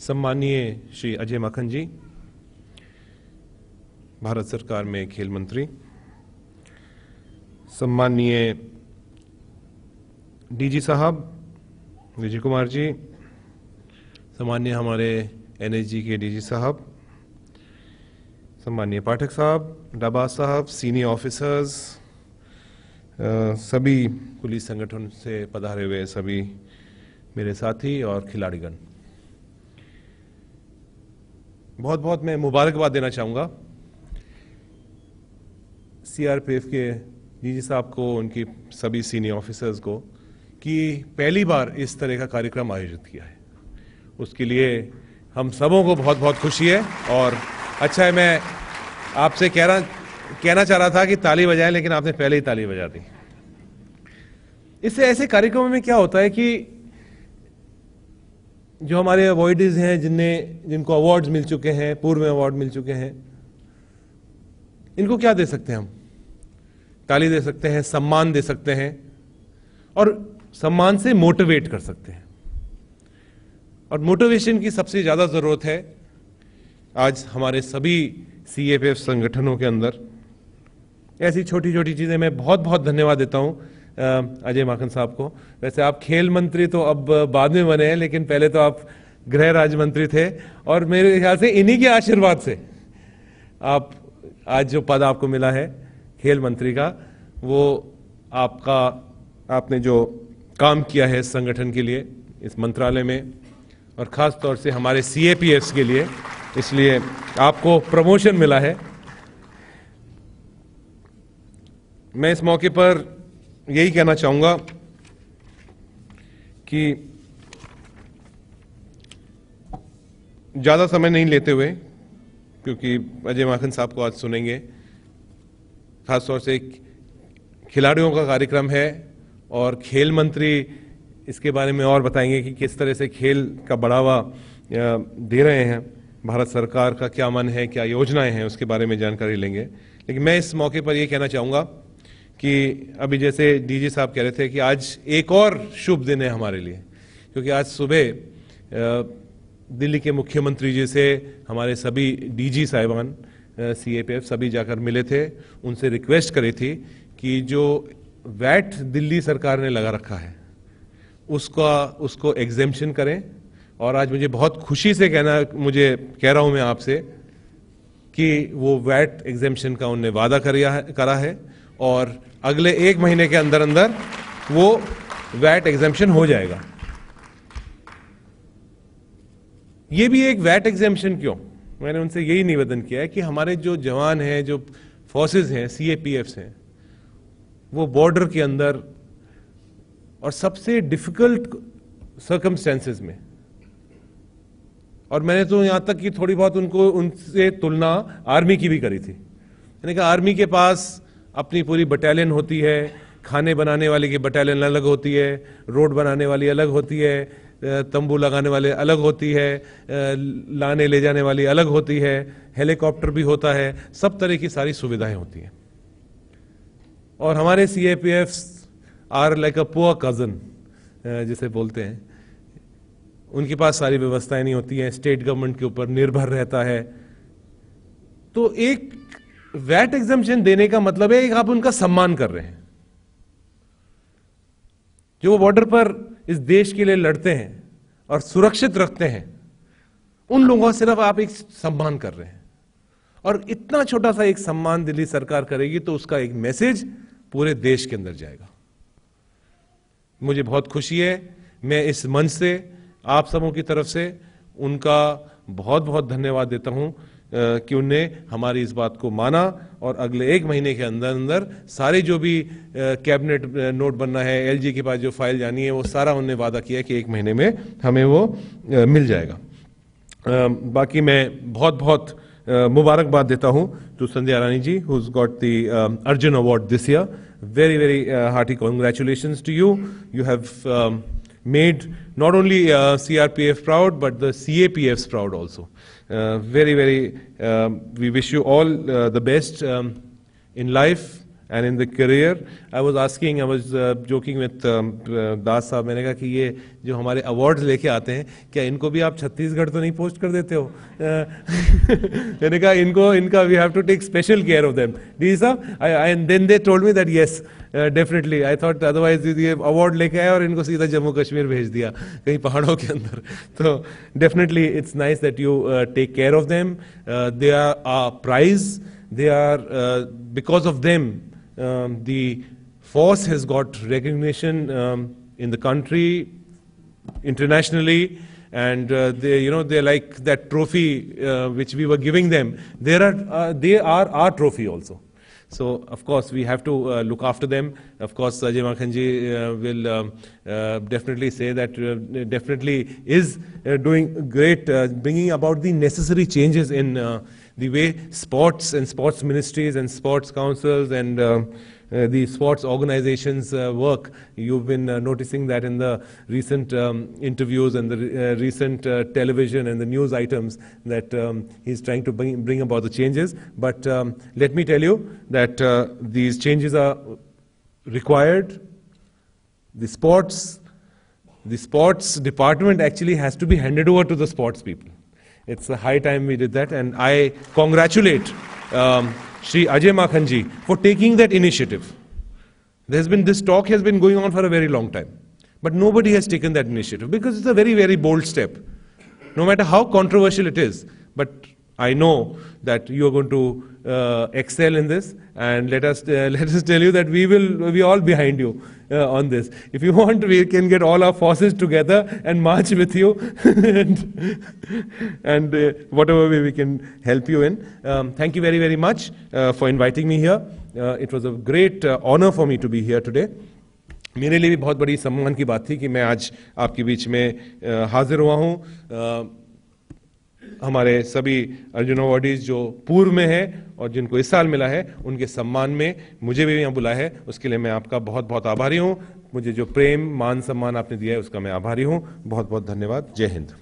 सम्मानीय श्री अजय माखन जी, भारत सरकार में खेल मंत्री, सम्मानीय डीजी साहब विजय कुमार जी, सम्मानीय हमारे एनएसजी के डीजी साहब, सम्मानीय पाठक साहब, डबास साहब, सीनियर ऑफिसर्स, सभी पुलिस संगठन से पधारे हुए सभी मेरे साथी और खिलाड़ीगण, बहुत बहुत मैं मुबारकबाद देना चाहूँगा सीआरपीएफ के डीजी साहब को, उनकी सभी सीनियर ऑफिसर्स को, कि पहली बार इस तरह का कार्यक्रम आयोजित किया है। उसके लिए हम सबों को बहुत बहुत खुशी है। और अच्छा है, मैं आपसे कहना चाह रहा था कि ताली बजाएं, लेकिन आपने पहले ही ताली बजा दी। इससे ऐसे कार्यक्रमों में क्या होता है कि जो हमारे अवॉर्डीज हैं, जिनको अवार्ड्स मिल चुके हैं, पूर्व में अवार्ड मिल चुके हैं, इनको क्या दे सकते हैं हम? ताली दे सकते हैं, सम्मान दे सकते हैं और सम्मान से मोटिवेट कर सकते हैं। और मोटिवेशन की सबसे ज्यादा जरूरत है आज हमारे सभी सीएपीएफ संगठनों के अंदर। ऐसी छोटी छोटी चीजें मैं बहुत बहुत धन्यवाद देता हूं अजय माखन साहब को। वैसे आप खेल मंत्री तो अब बाद में बने हैं, लेकिन पहले तो आप गृह राज्य मंत्री थे और मेरे ख्याल से इन्हीं के आशीर्वाद से आप आज जो पद आपको मिला है खेल मंत्री का, वो आपने जो काम किया है इस संगठन के लिए, इस मंत्रालय में, और खास तौर से हमारे सीएपीएफ के लिए, इसलिए आपको प्रमोशन मिला है। मैं इस मौके पर यही कहना चाहूंगा कि ज्यादा समय नहीं लेते हुए, क्योंकि अजय माखन साहब को आज सुनेंगे, खासतौर से खिलाड़ियों का कार्यक्रम है और खेल मंत्री इसके बारे में और बताएंगे कि किस तरह से खेल का बढ़ावा दे रहे हैं, भारत सरकार का क्या मन है, क्या योजनाएं हैं, उसके बारे में जानकारी लेंगे। लेकिन मैं इस मौके पर यह कहना चाहूँगा कि अभी जैसे डीजी साहब कह रहे थे कि आज एक और शुभ दिन है हमारे लिए, क्योंकि आज सुबह दिल्ली के मुख्यमंत्री जी से हमारे सभी डीजी साहिबान सीएपीएफ सभी जाकर मिले थे। उनसे रिक्वेस्ट करी थी कि जो वैट दिल्ली सरकार ने लगा रखा है उसको एग्जेम्पशन करें। और आज मुझे बहुत खुशी से कह रहा हूं मैं आपसे कि वो वैट एग्जेम्पशन का उन्होंने वादा करा है और अगले 1 महीने के अंदर अंदर वो वैट एग्जेम्पशन हो जाएगा। ये भी एक वैट एग्जेम्पशन क्यों? मैंने उनसे यही निवेदन किया है कि हमारे जो जवान हैं, जो फोर्सेस हैं, सीएपीएफ हैं, वो बॉर्डर के अंदर और सबसे डिफिकल्ट सर्कमस्टेंसेस में, और मैंने तो यहां तक कि थोड़ी बहुत उनसे तुलना आर्मी की भी करी थी। मैंने कहा आर्मी के पास अपनी पूरी बटालियन होती है, खाने बनाने वाले की बटालियन अलग होती है, रोड बनाने वाली अलग होती है, तंबू लगाने वाले अलग होती है, लाने ले जाने वाली अलग होती है, हेलीकॉप्टर भी होता है, सब तरह की सारी सुविधाएं होती हैं। और हमारे CAPF are like a poor cousin जिसे बोलते हैं, उनके पास सारी व्यवस्थाएं नहीं होती हैं, स्टेट गवर्नमेंट के ऊपर निर्भर रहता है। तो एक वैट एग्जेम्पशन देने का मतलब है कि आप उनका सम्मान कर रहे हैं। जो वो बॉर्डर पर इस देश के लिए लड़ते हैं और सुरक्षित रखते हैं, उन लोगों का सिर्फ आप एक सम्मान कर रहे हैं। और इतना छोटा सा एक सम्मान दिल्ली सरकार करेगी तो उसका एक मैसेज पूरे देश के अंदर जाएगा। मुझे बहुत खुशी है, मैं इस मंच से आप सबों की तरफ से उनका बहुत बहुत धन्यवाद देता हूं कि उनने हमारी इस बात को माना और अगले 1 महीने के अंदर अंदर सारे जो भी कैबिनेट नोट बनना है, एलजी के पास जो फाइल जानी है, वो सारा उन्होंने वादा किया कि 1 महीने में हमें वो मिल जाएगा। बाकी मैं बहुत बहुत मुबारकबाद देता हूं to Sandhya Rani ji, who's got the Arjun Award this year. Very, very hearty congratulations to you. You have made not only CRPF proud, but the CAPFs proud also. Very, very, we wish you all the best in life and in the career. I was joking with दास साहब, मैंने कहा कि ये जो हमारे awards लेके आते हैं, क्या इनको भी आप छत्तीसगढ़ तो नहीं पोस्ट कर देते हो? मैंने कहा इनका we have to take special care of them. D साहब, and then they told me that yes, definitely. I thought otherwise ये अवार्ड लेके आए और इनको सीधा जम्मू कश्मीर भेज दिया कहीं पहाड़ों के अंदर. तो definitely it's nice that you take care of them. They are our prize. They are because of them the force has got recognition in the country, internationally, and they're like that trophy which we were giving them. They are our trophy also. So of course we have to look after them. Of course Ajay Makhan ji will definitely say that definitely is doing great, bringing about the necessary changes in the way sports and sports ministries and sports councils and the sports organizations work. You've been noticing that in the recent interviews and the recent television and the news items that he's trying to bring about the changes. But let me tell you that these changes are required. The sports department actually has to be handed over to the sports people. It's a high time we did that, and I congratulate Shri Ajay Makhan ji for taking that initiative. This talk has been going on for a very long time, but nobody has taken that initiative because it's a very, very bold step. No matter how controversial it is, but I know that you are going to excel in this, and let us tell you that we all behind you on this. If you want, we can get all our forces together and march with you, and whatever way we can help you in. Thank you very, very much for inviting me here. It was a great honor for me to be here today. मेरे लिए भी बहुत बड़ी सम्मान की बात थी कि मैं आज आपके बीच में हाजिर हुआ हूँ. हमारे सभी अर्जुन अवार्डीज जो पूर्व में हैं और जिनको इस साल मिला है, उनके सम्मान में मुझे भी यहाँ बुलाया है, उसके लिए मैं आपका बहुत बहुत आभारी हूँ. मुझे जो प्रेम मान सम्मान आपने दिया है उसका मैं आभारी हूँ. बहुत बहुत धन्यवाद. जय हिंद.